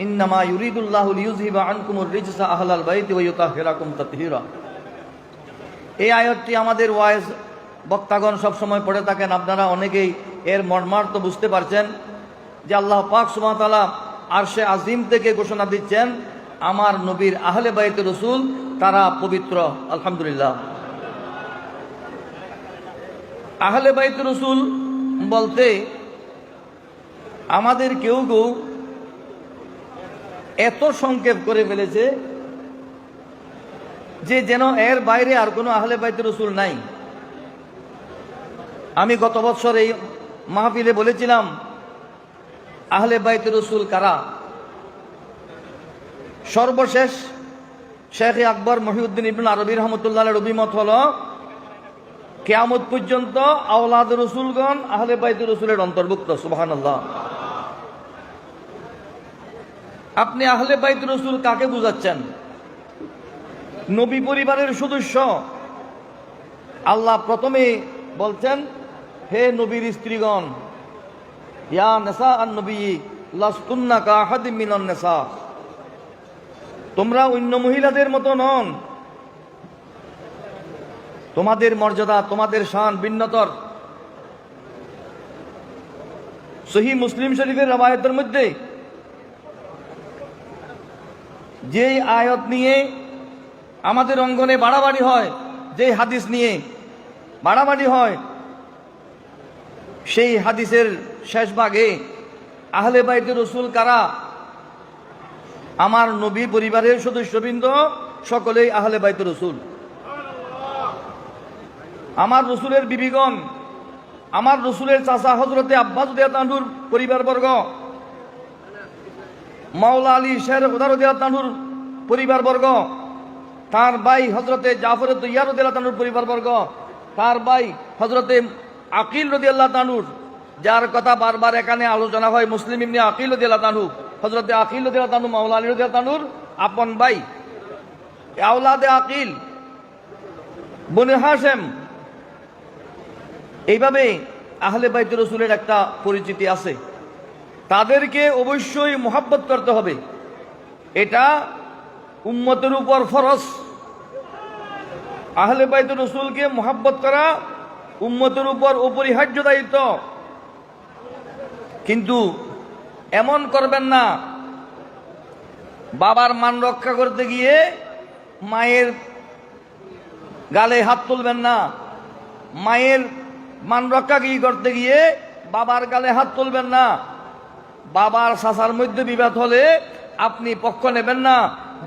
ইন্নামা ইউরিদুল্লাহু লিইয়ুযহিবা আনকুমুর রিজসা আহলাল বাইতি ওয়া ইউতাহহিরাকুম তাতহীরা। এই আয়াতটি আমাদের ওয়াইজ বক্তাগণ সবসময় পড়ে থাকেন, আপনারা অনেকেই এর মর্মার্থ বুঝতে পারছেন যে আল্লাহ পাক সুবহানাহু ওয়া তাআলা আরশে আজিম থেকে ঘোষণা দিচ্ছেন আমার নবীর আহলে বাইতে রসুল তারা পবিত্র। আলহামদুলিল্লাহ। আহলে বাইতে রসুল বলতে আমাদের কেউ কেউ এত সংক্ষেপ করে ফেলেছে যে যেন এর বাইরে আর কোনো আহলে বাইতে রসুল নাই। আমি গত বছর এই মাহফিলে বলেছিলাম আহলে বাইতে রসুল কারা। সর্বশেষ শেখ আকবর মহিউদ্দিন ইবনে আরবি রহমতুল্লাহের অভিমত হলো কিয়ামত পর্যন্ত আওলাদ রসুলগণ আহলে বাইতে রসুলের অন্তর্ভুক্ত। সুবহানাল্লাহ। আপনি আহলে বাইতে রসুল কাকে বুঝাচ্ছেন? নবী পরিবারের সদস্য। আল্লাহ প্রথমে বলছেন হে নবীর স্ত্রীগণ, ইয়া নিসা আন-নবী লাস্তুন্না কাআহাদিম মিনান নিসা, তোমরা অন্য মহিলাদের মতো নন, তোমাদের মর্যাদা তোমাদের শান ভিন্নতর। সহিহ মুসলিম শরীফের রওয়ায়াতের মধ্যে যেই আয়াত নিয়ে আমাদের অঙ্গনে বাড়াবাড়ি হয়, যে হাদিস নিয়ে বাড়াবাড়ি হয়, সেই হাদিসের শেষ ভাগে আহলে বাইতে রসুল কারা? আমার নবী পরিবারের সদস্যবৃন্দ সকলেই আহলে বাইতে রসুল। আমার রসুলের বিবিগণ, আমার রসুলের চাচা হযরতে আব্বাস রাদিয়াল্লাহু আনহুর পরিবারবর্গ, মাওলা আলী শের খুদা রাদিয়াল্লাহু আনহুর পরিবারবর্গ, তার ভাই হযরতে জাফর তৈয়ার রাদিয়াল্লাহু আনহুর পরিবারবর্গ, তার ভাই হযরতে আকিল রাদিয়াল্লাহু আনহুর, যার কথা বারবার এখানে আলোচনা হয়, মুসলিম ইবনে আকিল রাদিয়াল্লাহু আনহু, হযরতে আকিল রাদিয়াল্লাহু আনহু মাওলা আলী রাদিয়াল্লাহু আনহুর আপন ভাই, আওলাদে আকিল, বনে হাশেম। এইভাবে আহলে বাইত রসুলের একটা পরিচিতি আছে। তাদেরকে অবশ্যই মুহাব্বত করতে হবে, এটা উম্মতের উপর ফরজ। আহলে বাইত রসুলকে মুহাব্বত করা উম্মতের উপর অপরিহার্য দায়িত্ব। কিন্তু এমন করবেন না বাবার মান রক্ষা করতে গিয়ে মায়ের গালে হাত তুলবেন না, মায়ের মান রক্ষা করতে গিয়ে বাবার গালে হাত তুলবেন না, বাবার চাচার মধ্যে বিবাদ হলে আপনি পক্ষ নেবেন না,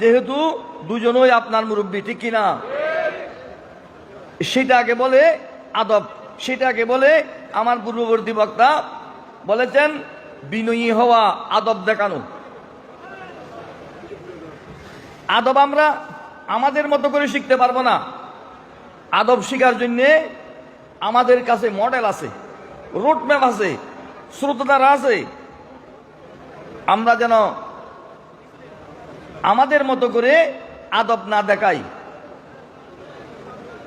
যেহেতু দুজনই আপনার মুরব্বী, ঠিক কিনা? সেটাকে বলে আদব, সেটাকে বলে আমার পূর্ববর্তী বক্তা বলেছেন বিনয়ী হওয়া, আদব দেখানো। আদব আমরা আমাদের মতো করে শিখতে পারবো না। আদব শিখার জন্যে আমাদের কাছে মডেল আছে, রোডম্যাপ আছে, স্রোতধারা আছে। আমরা যেন আমাদের মতো করে আদব না দেখাই।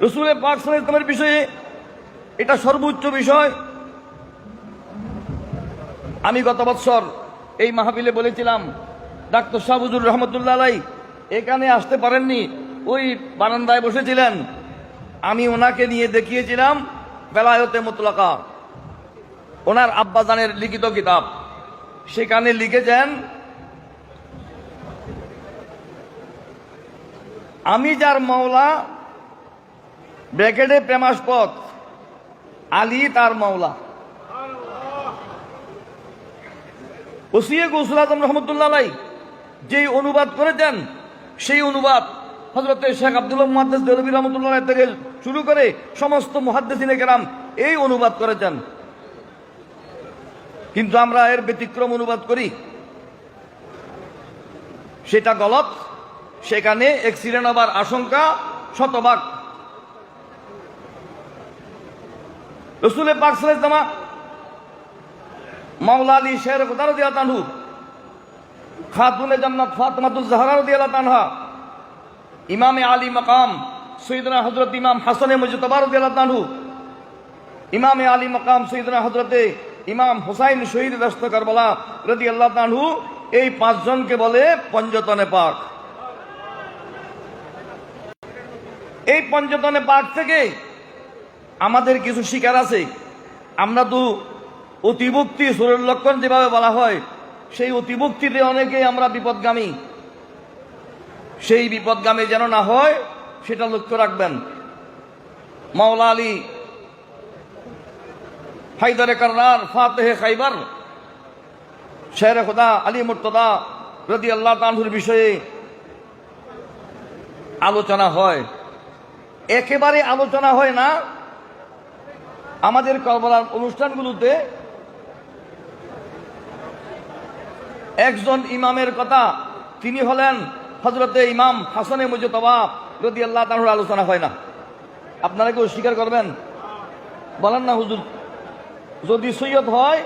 রাসূল পাক সাল্লাল্লাহু আলাইহি ওয়াসাল্লামের বিষয়ে এটা সর্বোচ্চ বিষয়। আমি গত বছর এই মাহফিলে বলেছিলাম, ডাক্তার শাহ হুজুর রহমতুল্লাহ আলাইহি এখানে আসতে পারেননি, ওই বারান্দায় বসেছিলেন। আমি ওনাকে নিয়ে দেখিয়েছিলাম বেলায়েতে মুতলাকা, ওনার আব্বাজানের লিখিত কিতাব। সেখানে লিখেছেন, আমি যার মাওলা ব্র্যাকেটে প্রেমাস্পদ, আলী তার মাওলা। ওসিয়ে গৌসুল আজম রহমতুল্লাহ আলাইহি যেই অনুবাদ করেছেন, সেই অনুবাদ হযরতে শেখ আব্দুল্লাহ মুহাদ্দিস দেহলভী রহমতুল্লাহ আলাইহি থেকে শুরু করে সমস্ত মুহাদ্দিসিনে কেরাম এই অনুবাদ করেছেন। কিন্তু আমরা এর ব্যতিক্রম অনুবাদ করি, সেটা গলত। সেখানে অ্যাক্সিডেন্ট হবার আশঙ্কা শতভাগ। রাসূল পাক সাল্লাল্লাহু আলাইহি ওয়াসাল্লাম মাওলা আলী শের খুদা রাদিয়াল্লাহু আনহু, খাতুনে জান্নাত ফাতিমাতুজ জাহরা রাদিয়াল্লাহু আনহা, ইমামে আলী মাকাম সৈয়দনা হযরত ইমাম হাসানে মুজতবা রাদিয়াল্লাহু আনহু, ইমামে আলী মাকাম সৈয়দনা হযরতে ইমাম হুসাইন শহীদ দস্ত কারবালা রাদিয়াল্লাহু আনহু, এই পাঁচজনকে বলে পঞ্চতনে পাক। এই পঞ্চতনে পাক থেকে আমাদের কিছু শিকার আছে। আমরা তো অতিভক্তি শরীর লক্ষণ যেভাবে বলা হয়, সেই অতিভক্তিতে অনেকে আমরা বিপদগামী। সেই বিপদগামী যেন না হয় সেটা লক্ষ্য রাখবেন। মাওলা আলী হায়দারে কাররার ফাতেহে খাইবার শেরে খোদা আলী মুর্তদা রাদিয়াল্লাহু তাআলার বিষয়ে আলোচনা হয়। একেবারে আলোচনা হয় না। আমাদের কারবালার অনুষ্ঠানগুলোতে একজন ইমামের কথা, তিনি হলেন হযরতে ইমাম হাসানে মুজতবা রাদিয়াল্লাহু তাআলার আলোচনা হয় না। আপনারা কেউ স্বীকার করবেন? বলেন না হুজুর। যদি সৈয়দ হয়,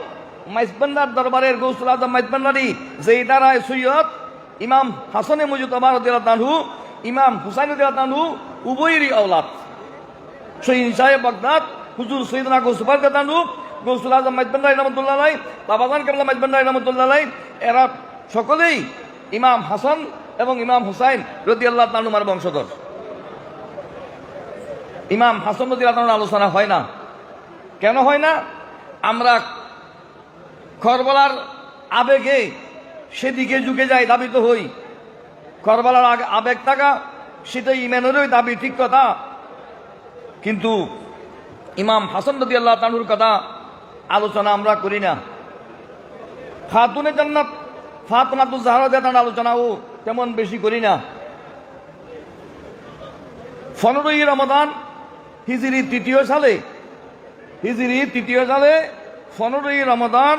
মাইজবান্ডার দরবারের গৌসুল আজম মাইজবান্ডারি যেই দ্বারায় সৈয়দ ইমাম হাসানে মুজতবা রাদিয়াল্লাহু তাআলা, ইমাম হুসাইন রাদিয়াল্লাহু তাআলা উভয়েরই আওলাদ। শহীদ সাহেব বাগদাদ হুজুর সৈয়দনা গৌসুফার রাদিয়াল্লাহু তাআলা, গৌসুল আজম মাইজবান্ডারি রাহমাতুল্লাহ আলাইহি, বাবাজান কেবলা মাইজবান্ডারি রাহমাতুল্লাহ আলাইহি, এরা সকলেই ইমাম হাসান এবং ইমাম হুসাইন রাদিয়াল্লাহু তাআলার বংশধর। ইমাম হাসান রাদিয়াল্লাহু তাআলার আলোচনা হয় না। কেন হয় না? আমরা কারবালার আবেগে সেদিকে ঝুঁকে যাই, দাবিত হই। কারবালার আবেগ থাকা সেটাই ইমানেরই দাবি, ঠিক কথা। কিন্তু ইমাম হাসান রাদিয়াল্লাহু তাআলার কথা আলোচনা আমরা করি না। খাতুনে জান্নাত ফাতেমাতুজ জাহরা রাদিয়াল্লাহু তাআলার আলোচনাও তেমন বেশি করি না। 15ই রমাদান হিজরি তৃতীয় সালে 15ই রমাদান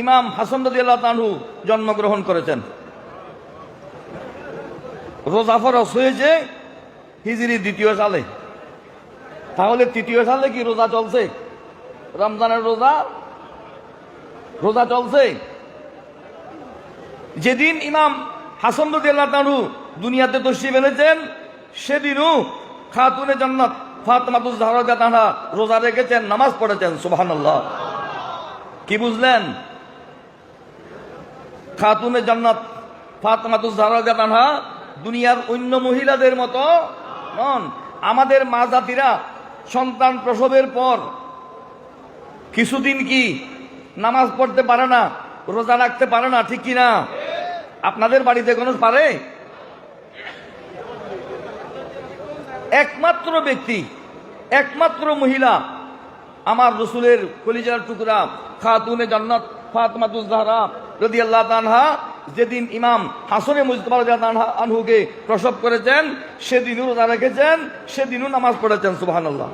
ইমাম হাসান রাদিয়াল্লাহু তাআলা জন্মগ্রহণ করেছেন। রোজা ফরজ হয়েছে হিজরি দ্বিতীয় সালে। তাহলে তৃতীয় সালে কি রোজা চলছে? রমজানের রোজা চলছে। যেদিন ইমাম হাসান রাদিয়াল্লাহু তাআলা দুনিয়াতে তশরিফ এনেছেন, সেদিনও খাতুনে জান্নাত ফাতেমাতুজ জাহরা রাদিয়াল্লাহু তাআলা রোজা রেখেছেন, নামাজ পড়েছেন। সুবহানাল্লাহ। কি বুঝলেন? খাতুনে জান্নাত ফাতেমাতুজ জাহরা রাদিয়াল্লাহু তাআলা দুনিয়ার অন্য মহিলাদের মতো নন। আমাদের মা জাতিরা সন্তান প্রসবের পর কিছুদিন কি নামাজ পড়তে পারে না, রোজা রাখতে পারে না, ঠিক কি না? আপনাদের বাড়িতে কোনো পারে? একমাত্র ব্যক্তি, একমাত্র মহিলা আমার রসুলের কলিজার টুকরা খাতুনে জান্নাত ফাতেমাতুজ জাহরা রাদিয়াল্লাহু তাআলা যেদিন ইমাম হাসানে মুজতবা রাদিয়াল্লাহু আনহুকে প্রসব করেছেন, সেদিনও রোজা রেখেছেন, সেদিনও নামাজ পড়েছেন। সুবহানাল্লাহ।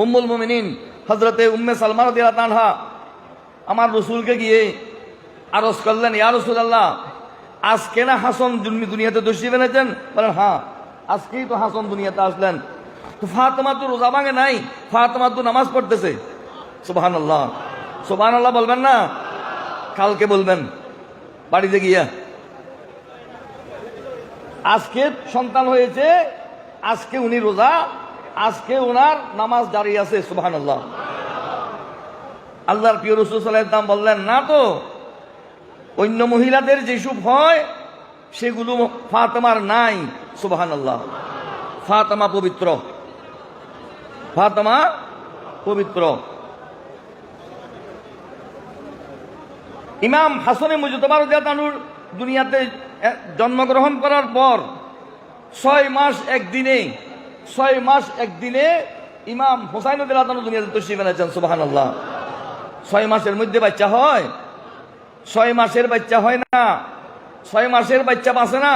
উম্মুল মুমিনিন হযরতে উম্মে সালমা রাদিয়াল্লাহু তাআলা আমার রসুলকে গিয়ে আরজ করলেন, ইয়া রাসূলুল্লাহ, আজকে না হাসান দুনিয়াতে তশরিফ এনেছেন? বলেন হ্যাঁ, আজকেই তো হাসান দুনিয়াতে আসলেন। তো ফাতেমা তো রোজা ভাঙে নাই, ফাতেমা তো নামাজ পড়তেছে। সুবহানাল্লাহ। সুবহানাল্লাহ বলবেন না? কালকে বলবেন বাড়িতে গিয়া। আজকে সন্তান হয়েছে, আজকে উনি রোজা, আজকে ওনার নামাজ জারি আছে। সুবহানাল্লাহ। আল্লাহর প্রিয় রাসূল সাল্লাল্লাহু আলাইহি ওয়াসাল্লাম বললেন, না তো, অন্য মহিলাদের যেসব হয় সেগুলো ফাতেমার নাই। সুবহানাল্লাহ। ফাতেমা পবিত্র, ফাতেমা পবিত্র। ইমাম হাসানে মুজতবা রাদিয়াল্লাহু তাআলা দুনিয়াতে জন্মগ্রহণ করার পর 6 মাস একদিনে ইমাম হুসাইন রাদিয়াল্লাহু তাআলা দুনিয়াতে তশরিফ এনেছেন। সুবহানাল্লাহ। 6 মাসের মধ্যে বাচ্চা হয়? 6 মাসের বাচ্চা হয় না, 6 মাসের বাচ্চা বাঁচে না।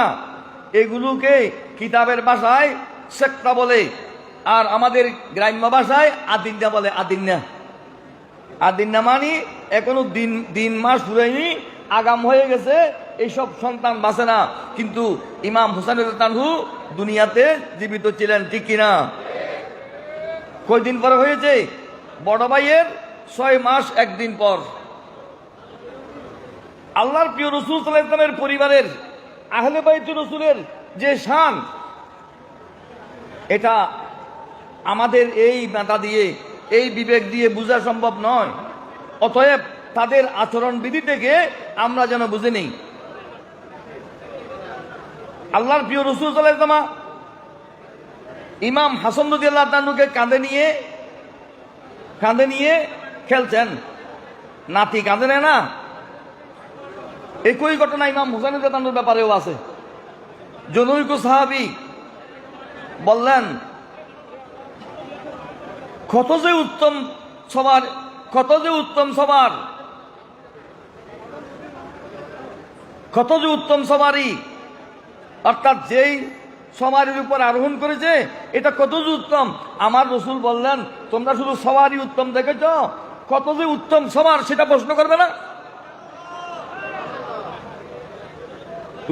এগুলোকে কিতাবের ভাষায় সেক্তা বলে, আর আমাদের গ্রাম্য ভাষায় আদিন্না বলে। আদিন্না মানে এখনো দিন মাস পুরাইনি, আগাম হয়ে গেছে, এইসব সন্তান বাঁচে না। কিন্তু ইমাম হুসাইন রাদিয়াল্লাহু তাআলা দুনিয়াতে জীবিত ছিলেন, ঠিক কিনা? কয়দিন পরে হয়েছে? বড় ভাইয়ের 6 মাস 1 দিন পর। আল্লাহর প্রিয় রাসূল সাল্লাল্লাহু আলাইহি ওয়াসাল্লামের পরিবারের আহলে বাইত রাসূলের যে শান, এটা আমাদের এই মাথা দিয়ে, এই বিবেক দিয়ে বোঝা সম্ভব নয়। অতএব তাদের আচরণ বিধি থেকে আমরা যেন বুঝে নেই। আল্লাহর প্রিয় রাসূল সাল্লাল্লাহু আলাইহি ওয়াসাল্লাম ইমাম হাসান রাদিয়াল্লাহু তাআলাকে কাঁধে নিয়ে খেলছেন। নাতি কাঁধে নেয় না? একই ঘটনা ইমাম হুসাইন রাদিয়াল্লাহু তাআলার ব্যাপারেও আছে। জনৈক সাহাবী বললেন, কত যে উত্তম সবারই, অর্থাৎ যেই সওয়ারির উপর আরোহণ করেছে এটা কত যে উত্তম। আমার রাসূল বললেন, তোমরা শুধু সওয়ারি উত্তম দেখেছ, কত যে উত্তম সওয়ার সেটা প্রশ্ন করবে না?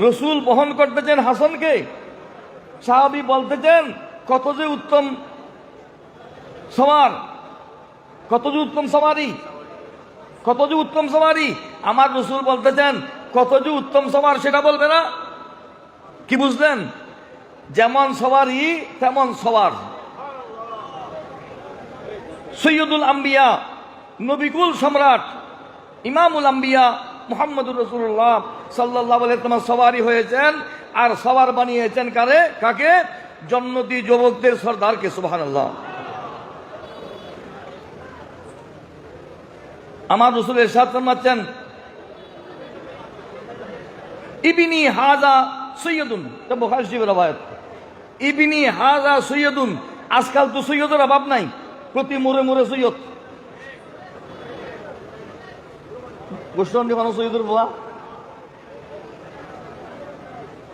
রাসূল বহন করতেছেন হাসানকে, সাহাবী বলতেছেন কত যে উত্তম সওয়ার, কত যে উত্তম সওয়ারি। আমার রাসূল বলতেছেন কত যে উত্তম সওয়ার সেটা বলবে না? কি বুঝলেন? যেমন সওয়ারি তেমন সওয়ার। সৈয়দুল আম্বিয়া, নবিকুল সম্রাট, ইমামুল আম্বিয়া মুহাম্মদুর রাসূলুল্লাহ সাল্লাল্লাহু আলাইহি ওয়াসাল্লাম সওয়ারি হয়েছেন, আর সওয়ার বানিয়েছেন কাকে? জন্নতি যুবকদের সরদারকে। সুবহানাল্লাহ। আমার রাসূল ইরশাদ ফরমাচ্ছেন, ইবনি হাযা সৈয়দুন, এটা বুখারী শরীফের রওয়ায়াত। ইবনি হাযা সৈয়দুন, আজকাল তো সৈয়দের অভাব নাই, প্রতি মোড়ে মোড়ে সৈয়দ। গোস্বামী মানুষ সৈয়দুর বাবা,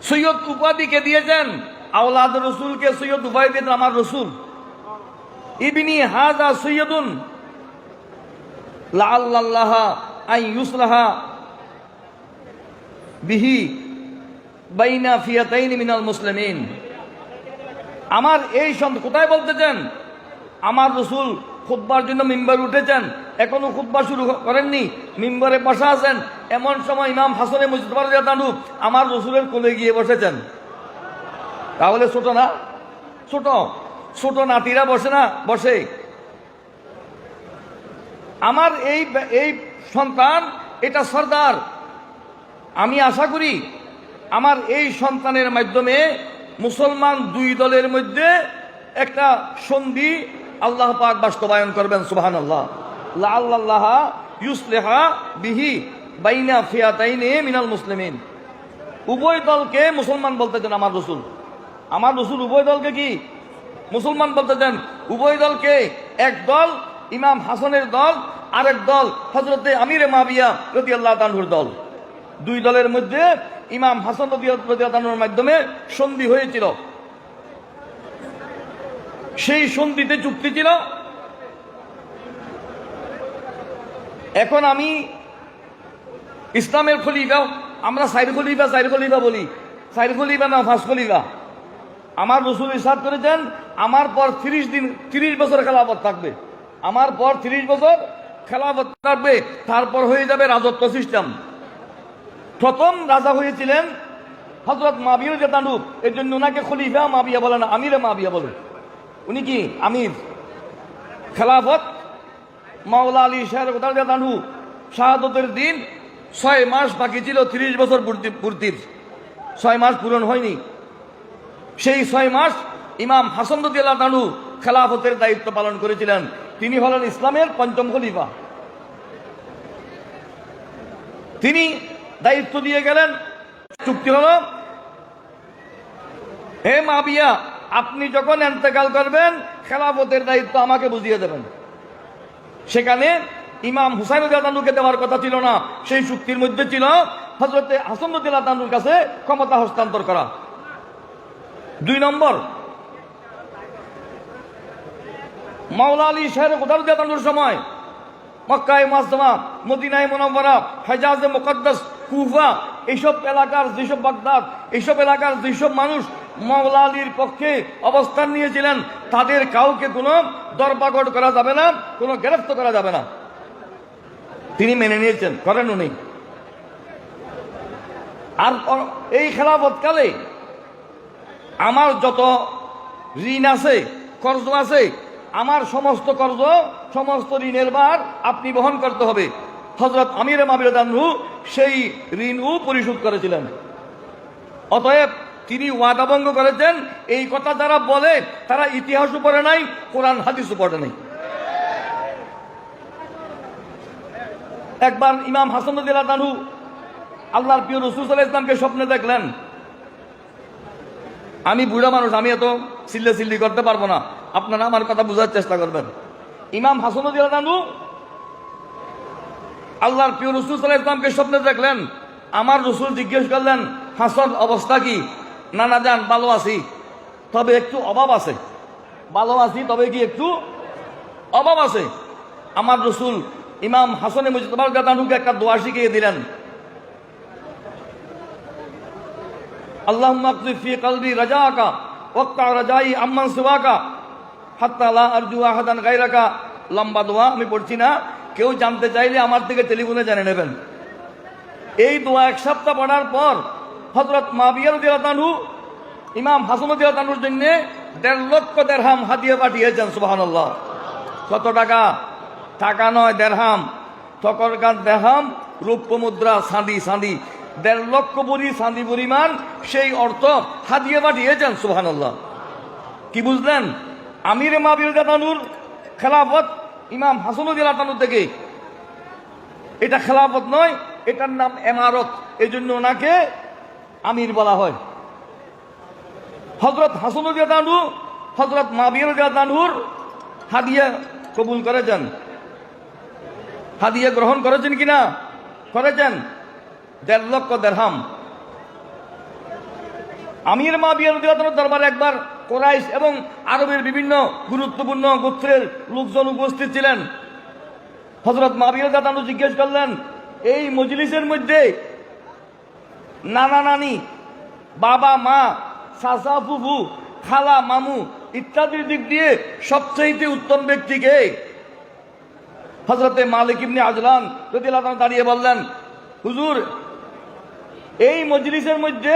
সৈয়দ উপাধিকে দিয়েছেন, আওলাদ রাসূলকে সৈয়দ উপাধি দিয়েছেন আমার রাসূল। ইবনি হাযা সৈয়দুন লাআল্লাল্লাহ আন ইউসলাহা বিহি বাইনা ফিয়াতাইন মিনাল মুসলিমিন। আমার এই কোথায় বলতেছেন? আমার রাসূল খুতবার জন্য মিম্বরে উঠেছেন, এখনো খুতবা শুরু করেননি, মিম্বরে বসা আছেন। এমন সময় ইমাম হাসানে মুজতবা রাদিয়াল্লাহু আনহু আমার রাসূলের কোলে গিয়ে বসেছেন। তাহলে ছোট না? ছোট নাতিরা বসে। আমার এই সন্তান এটা সরদার। আমি আশা করি আমার এই সন্তানের মাধ্যমে মুসলমান দুই দলের মধ্যে একটা সন্ধি আল্লাহ পাক বাস্তবায়ন করবেন। সুবহানাল্লাহ। লাআল্লাল্লাহ ইউসলিহা বিহি বাইনা ফিয়াতাইনি মিনাল মুসলিমিন। উভয় দলকে মুসলমান বলতেছেন আমার রাসূল উভয় দলকে কি মুসলমান বলতেছেন? উভয় দলকে, এক দল ইমাম হাসানের দল, আরেক দল হযরতে আমিরে মাবিয়া রাদিয়াল্লাহু তাআলার দল। দুই দলের মধ্যে ইমাম হাসান রাদিয়াল্লাহু তাআলার মাধ্যমে সন্ধি হয়েছিল। সেই সন্ধিতে চুক্তি ছিল, এখন আমি ইসলামের খলিফা, আমরা চার খলিফা বলি, চার খলিফা না 5 খলিফা। আমার রাসূল ইরশাদ করেছেন, আমার পর 30 বছর খেলাফত থাকবে, আমার পর 30 বছর খেলাফত থাকবে, তারপর হয়ে যাবে রাজত্ব সিস্টেম। প্রথম রাজা হয়েছিলেন হযরত মাবিয়া রাদিয়াল্লাহু আনহু, এর জন্য ওনাকে খলিফা মাবিয়া বলে না, আমিরে মাবিয়া বলে। উনি কি আমির। খেলাফত মাওলা আলী শাহ রাদিয়াল্লাহু আনহু শাহাদতের দিন 6 মাস বাকি ছিল 30 বছর পূর্তির, 6 মাস পূরণ হয়নি। সেই 6 মাস ইমাম হাসান রাদিয়াল্লাহু আনহু খেলাফতের দায়িত্ব পালন করেছিলেন। তিনি হলেন ইসলামের 5ম খলিফা। তিনি দায়িত্ব দিয়ে গেলেন, চুক্তি হলো, হে মাবিয়া, আপনি যখন ইন্তেকাল করবেন খেলাফতের দায়িত্ব আমাকে বুঝিয়ে দেবেন। সেখানে ইমাম হুসাইন রাদিয়াল্লাহু আনহুকে দেওয়ার কথা ছিল না, সেই চুক্তির মধ্যে ছিল হযরতে হাসান রাদিয়াল্লাহু আনহুর কাছে ক্ষমতা হস্তান্তর করা। 2 নম্বর, মাওলা আলী শাহ রাদিয়াল্লাহু আনহুর সময় মক্কায়ে মুআজ্জামা, মদিনায়ে মুনাওয়ারা, হেজাজে মুকদ্দাস, কুফা, এইসব এলাকার যেসব বাগদাদ, এইসব এলাকার যেসব মানুষ মাওলা আলীর পক্ষে অবস্থান নিয়েছিলেন, তাদের কাউকে কোনো দরপাকড় করা যাবে না, কোনো গ্রেফতার করা যাবে না। তিনি মেনে নিয়েছেন, করেন উনি। আর এই খেলাফতকালে আমার যত ঋণ আছে, কর্জ আছে, আমার সমস্ত কর্জ, সমস্ত ঋণের ভার আপনি বহন করতে হবে। হযরত আমির মাবির রাদিয়াল্লাহু সেই ঋণও পরিশোধ করেছিলেন। অতএব তিনি ওয়াদা ভঙ্গ করেছেন। এই কথা যারা বলে তারা ইতিহাসও পড়ে নাই, কোরআন হাদিসও পড়ে নাই। একবার ইমাম হাসান রাদিয়াল্লাহু আনহু আল্লাহর প্রিয় রাসূল সাল্লাল্লাহু আলাইহি ওয়াসাল্লামকে স্বপ্নে দেখলেন। আমি বুড়া মানুষ, আমি এত চিল্লি করতে পারবো না, আপনারা আমার কথা বোঝার চেষ্টা করবেন। ইমাম হাসান রাদিয়াল্লাহু আনহু আল্লাহর প্রিয় রাসূল সাল্লাল্লাহু আলাইহি ওয়াসাল্লামকে স্বপ্নে দেখলেন। আমার রাসূল জিজ্ঞেস করলেন, হাসান অবস্থা কি? নানা যান, ভালো আছি, তবে একটু অভাব আছে। ভালো আছি তবে কি একটু অভাব আছে। আমার রাসূল ইমাম হাসানে মুজতবা রাদিয়াল্লাহু আনহুকে একটা দোয়া শিখিয়ে দিলেন। আল্লাহুম্মা আকযি ফি কলবি রাজাকা ওয়াক্তা রাজাই আম্মান সিওয়াকা হাত্তা লা আরজু আহাদান গায়রাকা। লম্বা দোয়া, আমি পড়ছি না, কেউ জানতে চাইলে আমার থেকে টেলিফোনে জেনে নেবেন। এই দোয়া এক সপ্তাহ পড়ার পর হযরত মুআবিয়া রাদিয়াল্লাহু আনহু ইমাম হাসান রাদিয়াল্লাহু আনহুর জন্য 1.5 লক্ষ দিরহাম হাদিয়া পাঠিয়েছেন। সুবহানাল্লাহ। কত টাকা? টাকা নয়, দিরহাম। তখনকার দিরহাম রৌপ্য মুদ্রা, চাঁদি 1.5 লক্ষ ভরি চাঁদি পরিমাণ সেই অর্থ হাদিয়া পাঠিয়েছেন। সুবহানাল্লাহ। কি বুঝলেন? আমির মুআবিয়া রাদিয়াল্লাহু আনহুর খেলাফত ইমাম হাসান রাদিয়াল্লাহু আনহু থেকে। এটা খেলাফত নয়, এটার নাম ইমারত, এই জন্য ওনাকে আমির বলা হয়। হযরত হাসান রাদিয়াল্লাহু আনহু হযরত মুআবিয়া রাদিয়াল্লাহু আনহুর হাদিয়া কবুল করেছেন। হাদিয়া গ্রহণ করেছেন কিনা? করেছেন। 1.5 লক্ষ দিরহাম। আমির মুআবিয়া রাদিয়াল্লাহু আনহুর দরবারে একবার কুরাইশ এবং আরবের বিভিন্ন গুরুত্বপূর্ণ গোত্রের লোকজন উপস্থিত ছিলেন। হযরত মুআবিয়া রাদিয়াল্লাহু আনহু জিজ্ঞেস করলেন, এই মজলিসের মধ্যে নানা নানি, বাবা মা, চাচা ফুফু, খালা মামু ইত্যাদির দিক দিয়ে সবচেয়ে উত্তম ব্যক্তিকে? হযরতে মালিক ইবনে আজলান রাদিয়াল্লাহু আনহু দাঁড়িয়ে বললেন, হুজুর, এই মজলিসের মধ্যে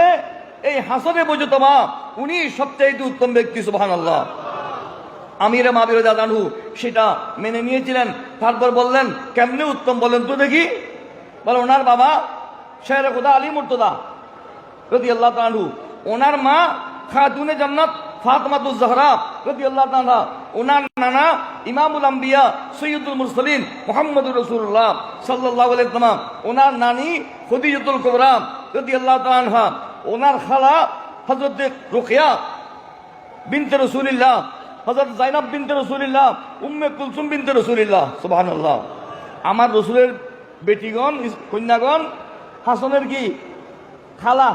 এই হাসানে মুজতবা উনি সবচেয়ে উত্তম ব্যক্তি। সুবহানাল্লাহ। আমির মুআবিয়া রাদিয়াল্লাহু আনহু সেটা মেনে নিয়েছিলেন। তারপর বললেন, কেমনে উত্তম বলেন তো দেখি? বলে, ওনার বাবা শেরে খুদা আলী মুর্তজা রাদিয়াল্লাহু আনহু, ওনার মা খাতুনে জান্নাত ফাতেমাতুজ জাহরা রাদিয়াল্লাহু তাআলা, ওনার নানা ইমামুল আম্বিয়া সৈয়দুল মুরসালিন মুহাম্মদুর রাসূলুল্লাহ সাল্লাল্লাহু আলাইহি ওয়াসাল্লাম, ওনার নানি খদিজাতুল কুবরা রাদিয়াল্লাহু তাআলা আনহা, ওনার খালা হযরত রুকিয়া বিনতে রাসূলিল্লাহ, হযরত যায়েনাব বিনতে রাসূলিল্লাহ, উম্মে কুলসুম বিনতে রাসূলিল্লাহ। সুবহানাল্লাহ। আমার রাসূলের বেটিগণ, কন্যাগণ হাসানের কি খালা।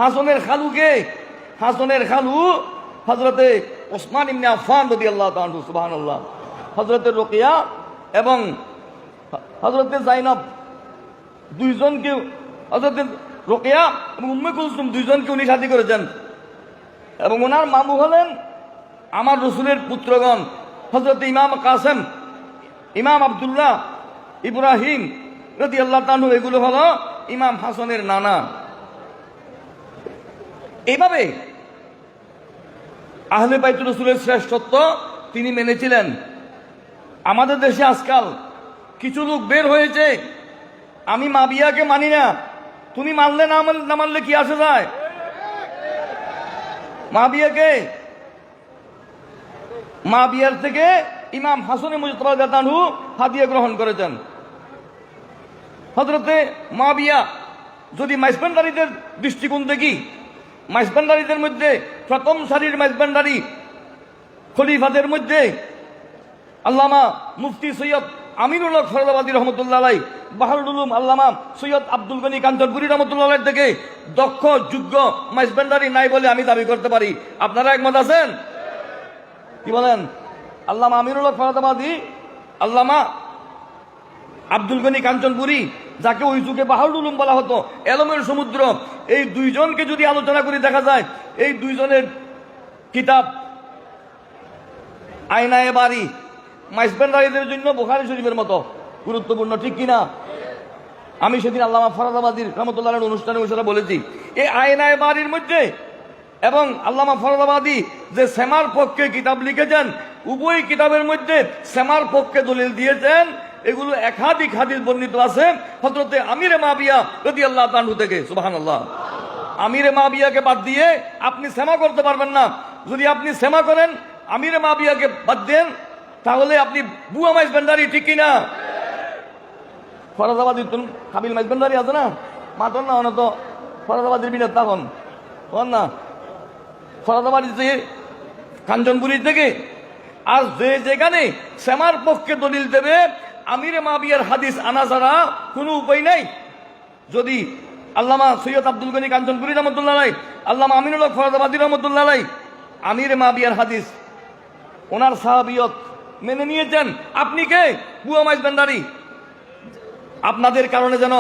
হাসানের খালুকে? হাসানের খালু হযরতে ওসমান ইবনে আফফান রাদিয়াল্লাহু তাআলা আনহু। সুবহানাল্লাহ। হযরতে রুকিয়া এবং হযরতে যায়েনাব দুইজনকে, হযরতে রুকিয়া এবং উম্মে কুলসুম দুইজনকে উনি শাদী করেছেন। এবং ওনার মামু হলেন আমার রাসূলের পুত্রগণ, হযরতে ইমাম কাসেম, ইমাম আব্দুল্লাহ, ইব্রাহিম রাদিয়াল্লাহু তাআলা। এগুলো হলো ইমাম হাসানের নানা। এইভাবে আহলে বাইতুর রাসূলের শ্রেষ্ঠত্ব তিনি মেনেছিলেন। আমাদের দেশে আজকাল কিছু লোক বের হয়েছে, আমি মুআবিয়াকে মানি না, তুমি মানলে না মানলে কি আসে যায়? মুআবিয়ার থেকে ইমাম হাসানে মুজতবা রাদিয়াল্লাহু আনহু হাদিয়া গ্রহণ করেছেন। হযরতে মুআবিয়া যদি মাইজবান্ডারীদের দৃষ্টিকোণ দেখি, মাইজবান্ডারীদের মধ্যে প্রথম সারির মাইজবান্ডারী খলিফাদের মধ্যে আল্লামা মুফতি সৈয়দ আমিনুল হক ফরদাবাদী রহমতুল্লাহ আলাইহি, বাহরুল উলুম আল্লামা সৈয়দ আব্দুল গনি কাঞ্চনপুরী রহমতুল্লাহ আলাইহি থেকে দক্ষ যোগ্য মাইজবান্ডারী নাই বলে আমি দাবি করতে পারি। আপনারা একমত আছেন? কি বলেন? আল্লামা আমিনুল হক ফরদাবাদী, আল্লামা আব্দুল গনি কাঞ্চনপুরী, যাকে ওই যুগে বাহরুল উলুম বলা হতো, এলমের সমুদ্র, এই দুইজনকে যদি আলোচনা করে দেখা যায়, এই দুইজনের কিতাব আয়নায়ে বাড়ি মাইজবান্ডারীদের জন্য বুখারী শরীফের মতো গুরুত্বপূর্ণ, ঠিক কিনা? আমি সেদিন আল্লামা ফরদাবাদীর রহমতুল্লাহ অনুষ্ঠানে ওই বলেছি, এই আয়নায়ে বাড়ির মধ্যে এবং আল্লামা ফরদাবাদী যে সেমার পক্ষে কিতাব লিখেছেন, উভয় কিতাবের মধ্যে সেমার পক্ষে দলিল দিয়েছেন এগুলো একাধিক হাদিস বর্ণিত আছে হযরতে আমিরে মাবিয়া রাদিয়াল্লাহু তাআলা থেকে। সুবহানাল্লাহ। আমিরে মাবিয়াকে বাদ দিয়ে আপনি সেমা করতে পারবেন না। যদি আপনি সেমা করেন, আমিরে মাবিয়াকে বাদ দেন, তাহলে আপনি বুয়া মাইজবান্ডারি, ঠিক কিনা? ফরাদাবাদী কাবিল মাইজবান্ডারি আছে না, মাতন না তো ফরাদাবাদের বিনা তখন না ফরাদাবাদী যে কাঞ্চনপুরী থেকে। আর যেখানে সেমার পক্ষে দলিল দেবে আমিরে মাবিয়ার হাদিস আনা ছাড়া কোনো উপায় নাই। যদি আল্লামা সৈয়দ আব্দুল গনি কাঞ্চনপুরী রহমতুল্লাহ আলাই, আল্লামা আমিনুল হক ফরাদাবাদী রহমতুল্লাহ আলাই আমিরে মাবিয়ার হাদিস ওনার সাহাবিয়ত মেনে নিয়েছেন, আপনি কে? বুয়া মাইজবান্ডারি। আপনাদের কারণে যেন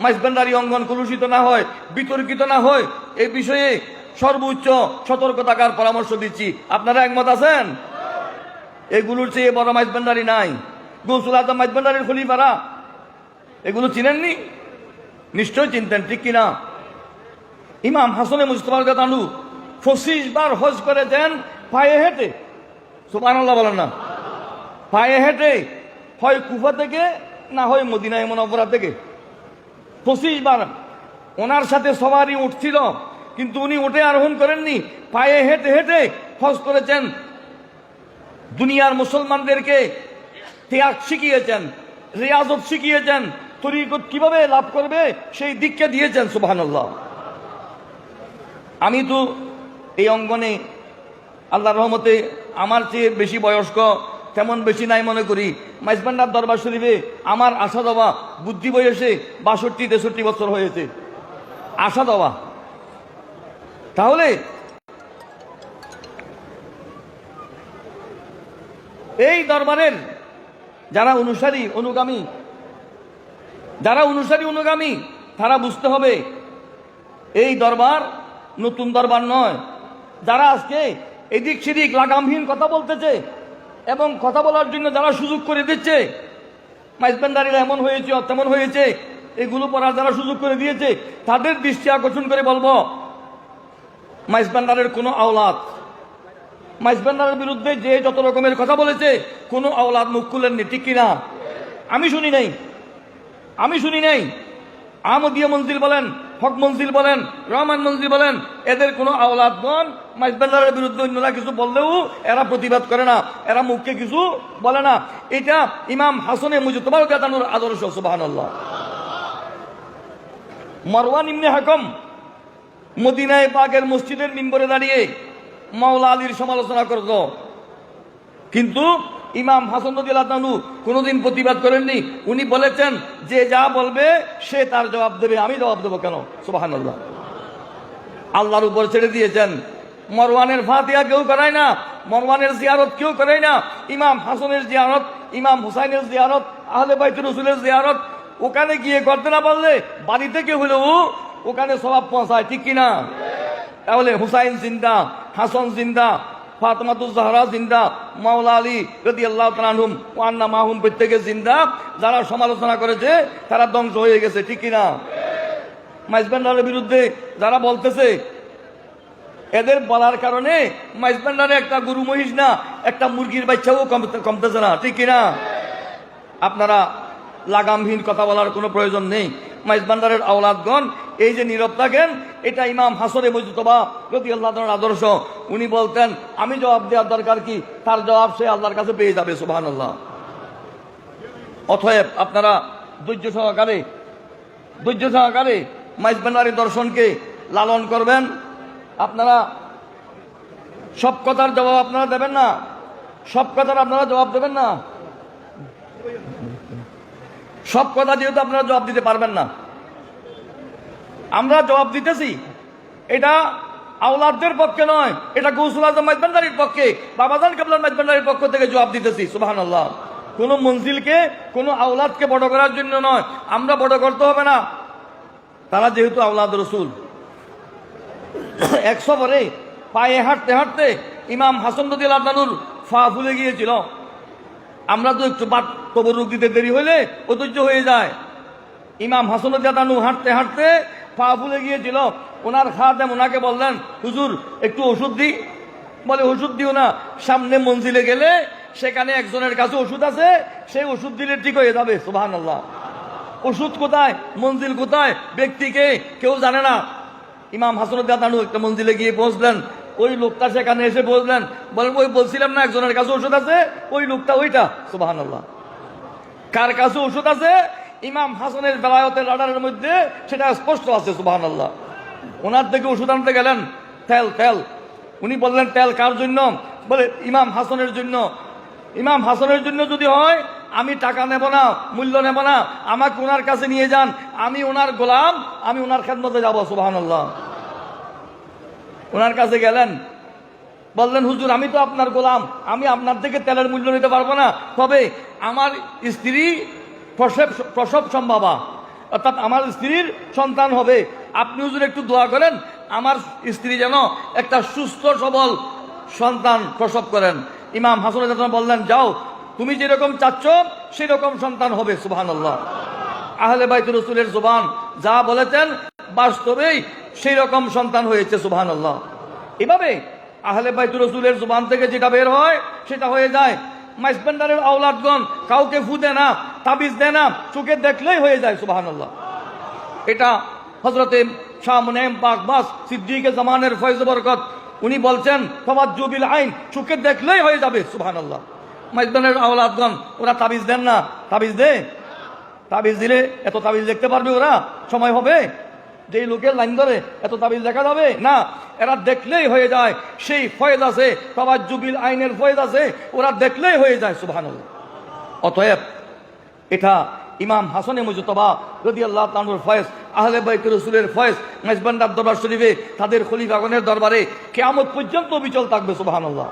মাইজবান্ডারি অঙ্গন কলুষিত না হয়, বিতর্কিত না হয়, এই বিষয়ে সর্বোচ্চ সতর্ক থাকার পরামর্শ দিচ্ছি। আপনারা একমত আছেন? এগুলোর চেয়ে বড় মাইজবান্ডারি নাই। গৌসুল আজম মাইজবান্ডারির খলিফারা এগুলো চিনেননি? নিশ্চয় চিনতেন, ঠিক কিনা? ইমাম হাসানে মুজতবা রাদিয়াল্লাহু 25 বার হজ করেছেন পায়ে হেঁটে। সুবহানাল্লাহ বলেন না? পায়ে হেঁটে, হয় কুফা থেকে না হয় মদিনায়ে মুনাওয়ারা থেকে। 25 বার ওনার সাথে সবারই উঠছিল, কিন্তু উনি উঠে আরোহণ করেননি, পায়ে হেঁটে হেঁটে হজ করেছেন। দুনিয়ার মুসলমানদেরকে ত্যাগ শিখিয়েছেন, রিয়াজত শিখিয়েছেন, তরিকত কিভাবে লাভ করবে সেই দিককে দিয়েছেন। সুবহানাল্লাহ। আমি তো এই অঙ্গনে আল্লাহর রহমতে আমার চেয়ে বেশি বয়স্ক তেমন বেশি নাই মনে করি। মাইজবান্ডার দরবার শরীফে আমার আশা দেওয়া বুদ্ধি বয়সে 62-63 বছর হয়েছে, আশা দেওয়া। তাহলে এই দরবারের যারা অনুসারী অনুগামী তারা বুঝতে হবে এই দরবার নতুন দরবার নয়। যারা আজকে এদিক সেদিক লাগামহীন কথা বলতেছে এবং কথা বলার জন্য যারা সুযোগ করে দিচ্ছে, মাইজবান্ডারিরা এমন হয়েছে তেমন হয়েছে, এগুলো পড়ার যারা সুযোগ করে দিয়েছে, তাদের দৃষ্টি আকর্ষণ করে বলবো, মাইজবান্ডারের কোনো আওলাদ, মাইজবান্ডারের বিরুদ্ধে যে যত রকমের কথা বলেছে, কোনো আওলাদ মুখ খুলেননি, ঠিক কিনা? আমি শুনি নাই। আহমদিয়া মঞ্জিল বলেন, হক মঞ্জিল বলেন, রহমান মঞ্জিল বলেন, এদের কোনো আওলাদগণ মাইজবান্ডারের বিরুদ্ধে অন্যরা কিছু বললেও এরা প্রতিবাদ করে না, এরা মুখকে কিছু বলে না। এটা ইমাম হাসানে মুজতবা রাদিয়াল্লাহু তাআলার আদর্শ। সুবহানাল্লাহ। মারওয়ান ইবনে হাকম মদিনায়ে পাকের মসজিদের মিম্বরে দাঁড়িয়ে মাওলা আলীর সমালোচনা করত, কিন্তু ইমাম হাসান রাদিয়াল্লাহু তাআলা কোনোদিন প্রতিবাদ করেননি। উনি বলেছেন যে যা বলবে সে তার জবাব দেবে, আমি জবাব দেবো কেন? সুবহানাল্লাহ। আল্লাহর উপর ছেড়ে দিয়েছেন। মারওয়ানের ফাতিহা কেউ করায় না, মারওয়ানের জিয়ারত কেউ করায় না। ইমাম হাসানের জিয়ারত, ইমাম হুসাইনের জিয়ারত, আহলে বাইতুর রাসূলের জিয়ারত ওখানে গিয়ে করতে না পারলে বাড়ি থেকে হলেও ওখানে সওয়াব পৌঁছায়, ঠিক কিনা? তাহলে হুসাইন জিন্দা, হাসান জিন্দা, ফাতেমাতুজ জাহরা জিন্দা, মাওলা আলী রাদিয়াল্লাহু তাআলা আনহুম ওয়া আন্না মাহুম প্রত্যেকে জিন্দা। যারা সমালোচনা করেছে তারা ধ্বংস হয়ে গেছে, ঠিক কিনা? মাইজবান্ডারের বিরুদ্ধে যারা বলতেছে, এদের বলার কারণে মাইজবান্ডারে একটা গরু মহিষ না, একটা মুরগির বাচ্চাও কমতেছে না, ঠিক কিনা? আপনারা লাগামহীন কথা বলার কোনো প্রয়োজন নেই। মাইজবান্ডারের আওলাদগণ এই যে নীরব থাকেন, এটা ইমাম হাসানে মুজতবা রাদিয়াল্লাহু তাআলার আদর্শ। উনি বলতেন আমি জবাব দেওয়ার দরকার কি, তার জবাব সে আল্লাহর কাছে পেয়ে যাবে। সুবহানাল্লাহ। অতএব আপনারা ধৈর্য সহকারে মাইজবান্ডারি দর্শনকে লালন করবেন। আপনারা সব কথার জবাব আপনারা দেবেন না, সব কথার আপনারা জবাব দেবেন না, সব কথা যেহেতু আপনারা জবাব দিতে পারবেন না, আমরা জবাব দিতেছি। এটা আওলাদদের পক্ষে নয়, এটা গৌসুল আজম মাইজবান্ডারির পক্ষে, বাবাজান কাবলার মাইজবান্ডারির পক্ষ থেকে জবাব দিতেছি। সুবহানাল্লাহ। কোনো মঞ্জিলকে, কোনো আওলাদকে বড় করার জন্য নয়, আমরা বড় করতে হবে না। তারা যেহেতু আওলাদ রসুল। 100 পরে পায়ে হাঁটতে হাঁটতে ইমাম হাসান রাদিয়াল্লাহু তাআলার পা ফুলে গিয়েছিল। আমরা তো একটু বাদ তবরুক দিতে দেরি হইলে অধৈর্য হয়ে যায়। ইমাম হাসান রাদিয়াল্লাহু তাআলা হাঁটতে হাঁটতে পা ফুলে গিয়েছিল। ওনার খাদেম ওনাকে বললেন, হুজুর একটু ওষুধ দিই। বলে ওষুধ দিও না, সামনে মঞ্জিলে গেলে সেখানে একজনের কাছে ওষুধ আছে, সেই ওষুধ দিলে ঠিক হয়ে যাবে। সুবহানাল্লাহ। ওষুধ কোথায়, মঞ্জিল কোথায়, ব্যক্তিকে কেউ জানে না। ইমাম হাসান রাদিয়াল্লাহু তাআলা একটা মঞ্জিলে গিয়ে পৌঁছলেন, ওই লোকটা সেখানে এসে বললেন, বলেন ওই বলছিলাম না একজনের কাছে ওষুধ আছে, ওই লোকটা ওইটা। সুবহানাল্লাহ। কার কাছে ওষুধ আছে? ইমাম হাসানের বেলায়েতের রাডারের মধ্যে সেটা স্পষ্ট আছে। সুবহানাল্লাহ। ওনার থেকে ওষুধ আনতে গেলেন, তেল। উনি বললেন তেল কার জন্য? বলে ইমাম হাসানের জন্য। ইমাম হাসানের জন্য যদি হয় আমি টাকা নেব না, মূল্য নেব না, আমাকে ওনার কাছে নিয়ে যান, আমি ওনার গোলাম, আমি ওনার খেদমতে যাব। সুবহানাল্লাহ। ওনার কাছে গেলেন, বললেন হুজুর আমি তো আপনার গোলাম, আমি আপনার থেকে তেলের মূল্য নিতে পারবো না, তবে আমার স্ত্রী প্রসব সম্ভাবা, অর্থাৎ আমার স্ত্রীর সন্তান হবে, আপনি হুজুর একটু দোয়া করেন আমার স্ত্রী যেন একটা সুস্থ সবল সন্তান প্রসব করেন। ইমাম হাসান রাদিয়াল্লাহু তাআলা বললেন, যাও, তুমি যেরকম চাচ্ছ সেরকম সন্তান হবে। সুবহানাল্লাহ। আহলে বাইতুর রাসূলের জবান যা বলেছেন বাস্তবেই সেই রকম সন্তান হয়েছে। সুবহানাল্লাহ। এভাবে আহলে বাইতুর রাসূলের জবান থেকে যেটা বের হয় সেটা হয়ে যায়। মাইজবান্ডারের আওলাদগণ কাউকে ফু দেয় না, তাবিজ দেয় না, চোখে দেখলেই হয়ে যায়। সুবহানাল্লাহ। এটা হযরতে শাহ মুনাইম পাক বাস সিদ্দিকে জামানের ফয়জ বরকত উনি বলছেন, তাওয়াজ্জু বিল আইন, চোখে দেখলেই হয়ে যাবে। সুবহানাল্লাহ। মাইজবান্ডারের আওলাদগণ ওরা তাবিজ দেন না, তাবিজ দে, তাবিজ দিলে এত তাবিজ দেখতে পারবে ওরা? সময় হবে যেই লোকের লাইন ধরে এত তাবিজ দেখা যাবে না? এরা দেখলেই হয়ে যায়, সেই ফয়েজ আছে, তাওয়াজ্জু বিল আইনের ফয়েজ আছে, ওরা দেখলেই হয়ে যায়। সুবহানাল্লাহ। অতএব এটা ইমাম হাসানে মুজতবা রাদিয়াল্লাহু তাআলার ফয়েজ, আহলে বাইতুর রাসূলের ফয়েজ মেজবান্ডার দরবার শরীফে তাদের খলিফাগণের দরবারে কিয়ামত পর্যন্ত বিচল থাকবে। সুবহানাল্লাহ।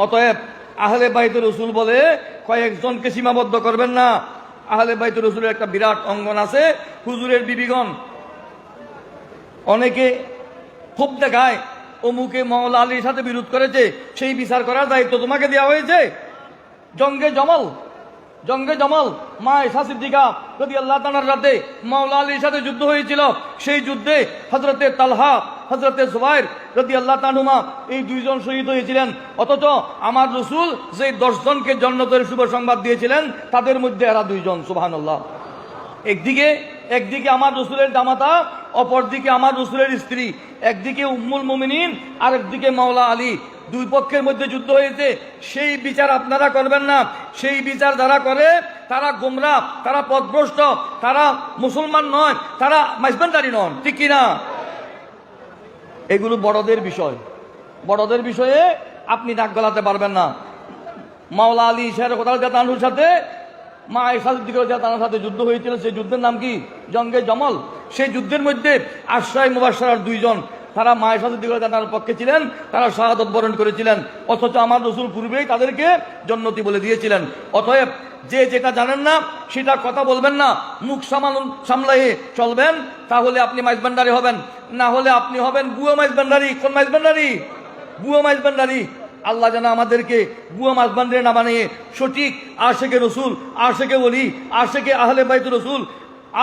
অতএব আহলে বাইতুর রাসূল বলে কয়েকজনকে সীমাবদ্ধ করবেন না। আহলে বাইতুর রাসূলের একটা বিরাট অঙ্গন আছে, হুজুরের বিবিগণ অনেকে খুব দেখায় অমুকে মাওলা আলীর সাথে বিরোধ করেছে, সেই বিচার করার দায়িত্ব তোমাকে দেওয়া হয়েছে। জঙ্গে জমল মা আয়েশা সিদ্দিকা রাদিয়াল্লাহু তাআলার রাতে মাওলা আলীর সাথে যুদ্ধ হয়েছিল। সেই যুদ্ধে হযরতে তালহা, হযরতে জুবাইর রাদিয়াল্লাহু তাআলা এই দুইজন শহীদ হয়েছিলেন। অথচ আমার রাসূল যে 10 জনকে জান্নাতের শুভ সংবাদ দিয়েছিলেন তাদের মধ্যে এরা দুইজন। সুবহানাল্লাহ। একদিকে আমার রাসূলের জামাতা, অপরদিকে আমার রাসূলের স্ত্রী, একদিকে উম্মুল মুমিনিন আর একদিকে মাওলা আলী। দুই পক্ষের মধ্যে যুদ্ধ হয়েছে, সেই বিচার আপনারা করবেন না। সেই বিচার যারা করে তারা গোমরা, তারা পথভ্রষ্ট, তারা মুসলমান নয়, তারা মাইজবান্ডারি নন। ঠিক কিনা? এগুলো বড়দের বিষয়, বড়দের বিষয়ে আপনি নাক গলাতে পারবেন না। মাওলা আলী শের কোথাও তানুর সাথে মা আয়েশা সিদ্দিকা রাদিয়াল্লাহু তাআলার সাথে যুদ্ধ হয়েছিল। সেই যুদ্ধের নাম কি? জঙ্গে জমল। সেই যুদ্ধের মধ্যে আশরায়ে মুবাশশারার দুইজন, তারা মা আয়েশা সিদ্দিকা রাদিয়াল্লাহু তাআলার পক্ষে ছিলেন, তারা শাহাদাত বরণ করেছিলেন। অথচ আমার রাসূল পূর্বেই তাদেরকে জান্নাতি বলে দিয়েছিলেন। অতএব যে যেটা জানেন না সেটা কথা বলবেন না, মুখ সামলায়ে চলবেন, তাহলে আপনি মাইজবান্ডারি হবেন। না হলে আপনি হবেন বুয়া মাইজবান্ডারি। কোন মাইজবান্ডারি? বুয়া মাইজবান্ডারি। আল্লাহ যেন আমাদেরকে বুয়া মাইজবান্ডারি না বানিয়ে সঠিক আশেকে রসুল, আশেকে ওলি, আশেকে আহলে বাইতুর রসুল,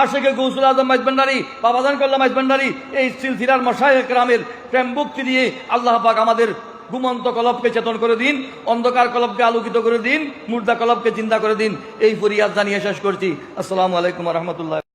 আশেকে গৌসুল আজম মাইজবান্ডারি, বাবাজান কল্লা মাইজবান্ডারি, এই সিলসিলার মাশায়েখ কেরামের প্রেম ভক্তি দিয়ে আল্লাহ পাক আমাদের ঘুমন্ত কলবকে চেতন করে দিন, অন্ধকার কলবকে আলোকিত করে দিন, মুর্দা কলবকে চিন্তা করে দিন। এই ফরিয়াদ জানিয়ে শেষ করছি। আসসালামু আলাইকুম ওয়া রাহমাতুল্লাহ।